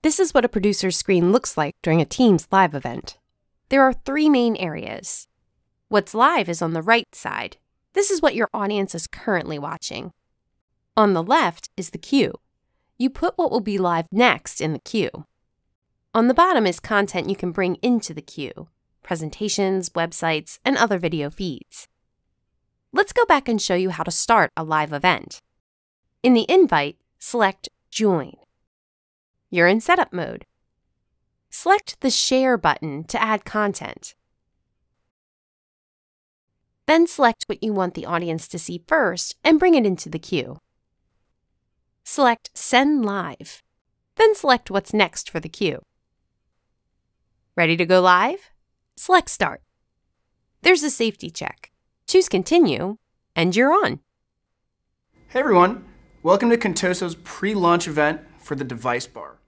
This is what a producer's screen looks like during a Teams live event. There are three main areas. What's live is on the right side. This is what your audience is currently watching. On the left is the queue. You put what will be live next in the queue. On the bottom is content you can bring into the queue, presentations, websites, and other video feeds. Let's go back and show you how to start a live event. In the invite, select Join. You're in setup mode. Select the Share button to add content. Then select what you want the audience to see first and bring it into the queue. Select Send Live. Then select what's next for the queue. Ready to go live? Select Start. There's a safety check. Choose Continue, and you're on. Hey everyone, welcome to Contoso's pre-launch event for the Device Bar.